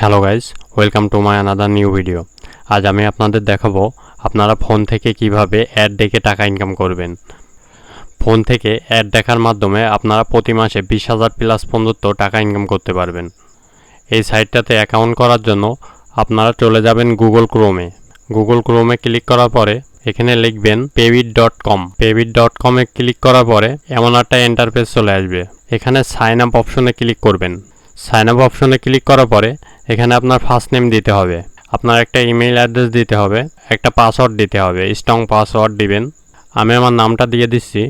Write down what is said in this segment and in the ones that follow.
Hello guys, welcome to my another new video. আজ আমি আপনাদের দেখাবো আপনারা ফোন থেকে কিভাবে অ্যাড দেখে টাকা ইনকাম করবেন। ফোন থেকে অ্যাড দেখার মাধ্যমে আপনারা প্রতি মাসে 20,000 প্লাস পর্যন্ত টাকা ইনকাম করতে পারবেন। এই সাইটটাতে অ্যাকাউন্ট করার জন্য আপনারা চলে যাবেন গুগল ক্রোমে ক্লিক করার পরে এখানে লিখবেন payrib.com। payrib.com-এ ক্লিক করার পরে এমন একটা ইন্টারফেস চলে আসবে। এখানে সাইন আপ অপশনে ক্লিক করবেন। সাইন আপ অপশনে ক্লিক করার পরে এখানে আপনার ফার্স্ট নেম দিতে হবে, আপনার একটা ইমেল অ্যাড্রেস দিতে হবে, একটা পাসওয়ার্ড দিতে হবে, স্ট্রং পাসওয়ার্ড দিবেন। আমি আমার নামটা দিয়ে দিচ্ছি।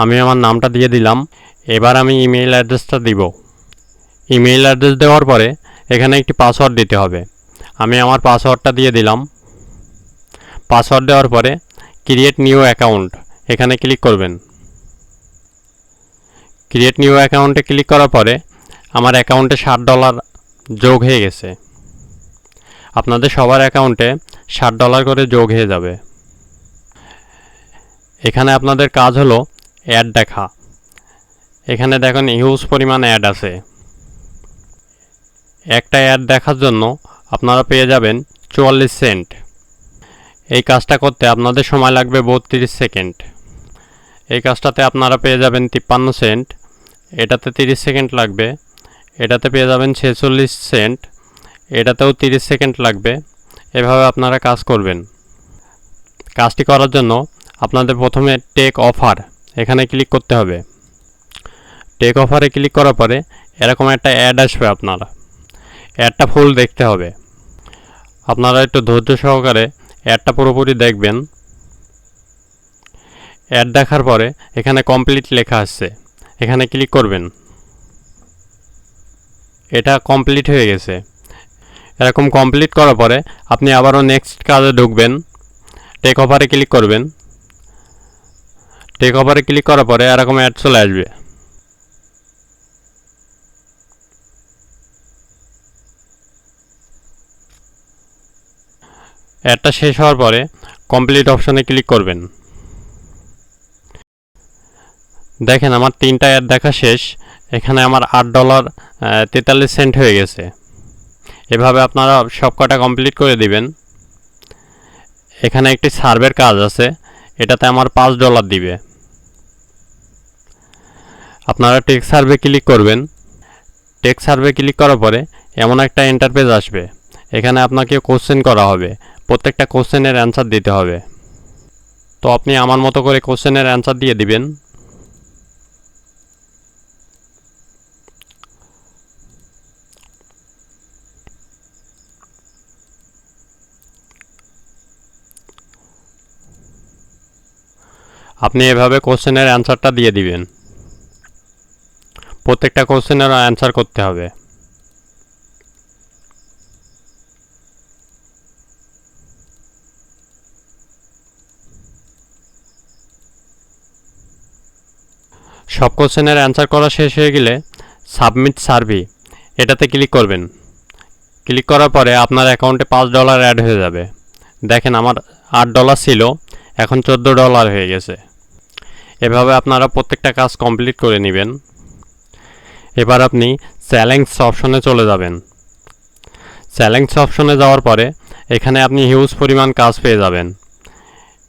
আমি আমার নামটা দিয়ে দিলাম। এবার আমি ইমেল অ্যাড্রেসটা দিব। ইমেল অ্যাড্রেস দেওয়ার পরে এখানে একটি পাসওয়ার্ড দিতে হবে। আমি আমার পাসওয়ার্ডটা দিয়ে দিলাম। পাসওয়ার্ড দেওয়ার পরে ক্রিয়েট নিউ অ্যাকাউন্ট এখানে ক্লিক করবেন। ক্রিয়েট নিউ অ্যাকাউন্টে ক্লিক করার পরে আমার অ্যাকাউন্টে $60 যোগ হয়ে গেছে। আপনাদের সবার অ্যাকাউন্টে $60 করে যোগ হয়ে যাবে। এখানে আপনাদের কাজ হলো অ্যাড দেখা। এখানে দেখুন হিউজ পরিমাণ অ্যাড আছে। একটা অ্যাড দেখার জন্য আপনারা পেয়ে যাবেন 44 সেন্ট। এই কাজটা করতে আপনাদের সময় লাগবে 32 সেকেন্ড। এই কাজটাতে আপনারা পেয়ে যাবেন 53 সেন্ট। এটাতে 30 সেকেন্ড লাগবে। এটাতে পেয়ে যাবেন 46 সেন্ট। এটাতেও 30 সেকেন্ড লাগবে। এভাবে আপনারা কাজ করবেন। কাজটি করার জন্য আপনাদের প্রথমে টেক অফার এখানে ক্লিক করতে হবে। টেক অফারে ক্লিক করার পরে এরকম একটা অ্যাড আসবে। আপনারা অ্যাডটা ফুল দেখতে হবে। আপনারা একটু ধৈর্য সহকারে অ্যাডটা পুরোপুরি দেখবেন। অ্যাড দেখার পরে এখানে কমপ্লিট লেখা আসছে, এখানে ক্লিক করবেন। এটা কমপ্লিট হয়ে গেছে। এরকম কমপ্লিট করার পরে আপনি আবারও নেক্সট কাজে ঢুকবেন। টেক অফারে ক্লিক করবেন। টেক অফারে ক্লিক করার পরে এরকম অ্যাড চলে আসবে। অ্যাডটা শেষ হওয়ার পরে কমপ্লিট অপশনে ক্লিক করবেন। দেখেন আমার 3টা অ্যাড দেখা শেষ। এখানে আমার $8.43 হয়ে গেছে। এভাবে আপনারা সবকটা কমপ্লিট করে দিবেন। এখানে একটি সার্ভের কাজ আছে, এটাতে আমার $5 দিবে। আপনারা টেক সার্ভে ক্লিক করবেন। টেক সার্ভে ক্লিক করার পরে এমন একটা ইন্টারফেস আসবে। এখানে আপনাকে কোশ্চেন করা হবে, প্রত্যেকটা কোশ্চেনের অ্যান্সার দিতে হবে। তো আপনি আমার মতো করে কোশ্চেনের অ্যান্সার দিয়ে দিবেন। আপনি এভাবে কোশ্চেনের অ্যান্সারটা দিয়ে দিবেন। প্রত্যেকটা কোশ্চেনের অ্যান্সার করতে হবে। সব কোশ্চেনের অ্যান্সার করা শেষ হয়ে গেলে সাবমিট সার্ভে এটাতে ক্লিক করবেন। ক্লিক করার পরে আপনার অ্যাকাউন্টে $5 অ্যাড হয়ে যাবে। দেখেন আমার $8 ছিল, এখন $14 হয়ে গেছে। এভাবে আপনারা প্রত্যেকটা কাজ কমপ্লিট করে নেবেন। এবার আপনি চ্যালেঞ্জ অপশনে চলে যাবেন। চ্যালেঞ্জ অপশনে যাওয়ার পরে এখানে আপনি হিউজ পরিমাণ কাজ পেয়ে যাবেন।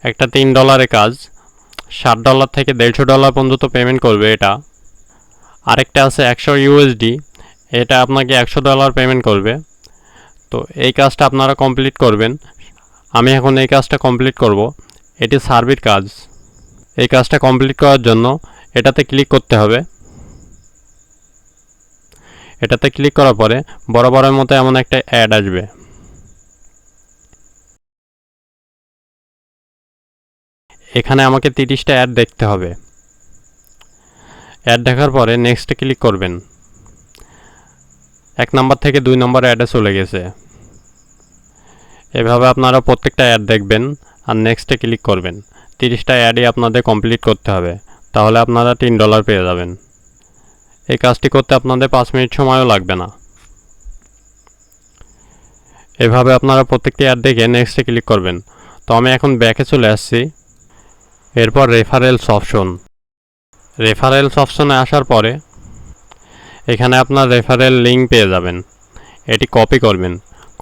একটা $3 কাজ, $60 থেকে $150 পর্যন্ত পেমেন্ট করবে এটা। আরেকটা আছে 100 USD, এটা আপনাকে $100 পেমেন্ট করবে। তো এই কাজটা আপনারা কমপ্লিট করবেন। আমি এখন এই কাজটা কমপ্লিট করব। এটি সার্ভের কাজ। এই কাজটা কমপ্লিট করার জন্য এটাতে ক্লিক করতে হবে। এটাতে ক্লিক করার পরে বরাবরের মতো এমন একটা অ্যাড আসবে। এখানে আমাকে 30টা অ্যাড দেখতে হবে। অ্যাড দেখার পরে নেক্সটে ক্লিক করবেন। 1 নম্বর থেকে 2 নম্বর অ্যাডে চলে গেছে। এভাবে আপনারা প্রত্যেকটা অ্যাড দেখবেন আর নেক্সটে ক্লিক করবেন। 30টা অ্যাডই আপনাদের কমপ্লিট করতে হবে, তাহলে আপনারা $3 পেয়ে যাবেন। এই কাজটি করতে আপনাদের 5 মিনিট সময়ও লাগবে না। এভাবে আপনারা প্রত্যেকটি অ্যাড দেখে নেক্সটে ক্লিক করবেন। তো আমি এখন ব্যাকে চলে আসছি। এরপর রেফারেলস অপশনে আসার পরে এখানে আপনার রেফারেল লিঙ্ক পেয়ে যাবেন। এটি কপি করবেন।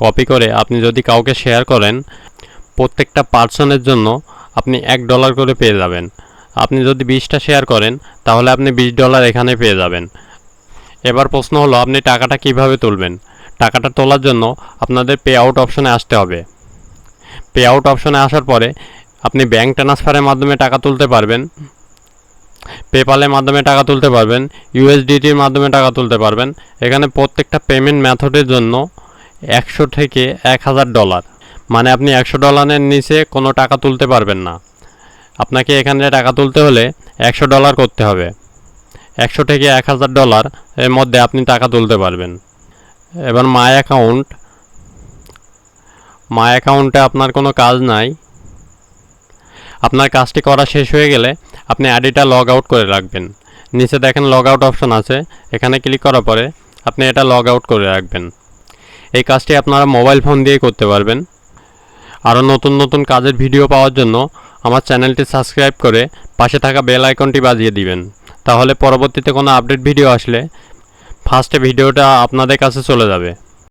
কপি করে আপনি যদি কাউকে শেয়ার করেন, প্রত্যেকটা পার্সনের জন্য আপনি $1 করে পেয়ে যাবেন। আপনি যদি 20টা শেয়ার করেন তাহলে আপনি $20 এখানে পেয়ে যাবেন। এবার প্রশ্ন হলো আপনি টাকাটা কিভাবে তুলবেন। টাকাটা তোলার জন্য আপনাদের পে আউট অপশনে আসতে হবে। পে আউট অপশনে আসার পরে আপনি ব্যাঙ্ক ট্রান্সফারের মাধ্যমে টাকা তুলতে পারবেন, পেপ্যালের মাধ্যমে টাকা তুলতে পারবেন, ইউএসডিটির মাধ্যমে টাকা তুলতে পারবেন। এখানে প্রত্যেকটা পেমেন্ট মেথডের জন্য 100 থেকে $1000, মানে আপনি $100 নিচে কোনো টাকা তুলতে পারবেন না। আপনাকে এখানে টাকা তুলতে হলে $100 করতে হবে। 100 থেকে $1000 এর মধ্যে আপনি টাকা তুলতে পারবেন। এবার মাই অ্যাকাউন্টে আপনার কোনো কাজ নাই। আপনার কাজটি করা শেষ হয়ে গেলে আপনি আইডিটা লগ আউট করে রাখবেন। নিচে দেখেন লগ আউট অপশন আছে, এখানে ক্লিক করার পরে আপনি এটা লগ আউট করে রাখবেন। এই কাজটি আপনারা মোবাইল ফোন দিয়েই করতে পারবেন। আরও নতুন নতুন কাজের ভিডিও পাওয়ার জন্য আমার চ্যানেলটি সাবস্ক্রাইব করে পাশে থাকা বেল আইকনটি বাজিয়ে দিবেন। তাহলে পরবর্তীতে কোনো আপডেট ভিডিও আসলে ফার্স্টে ভিডিওটা আপনাদের কাছে চলে যাবে।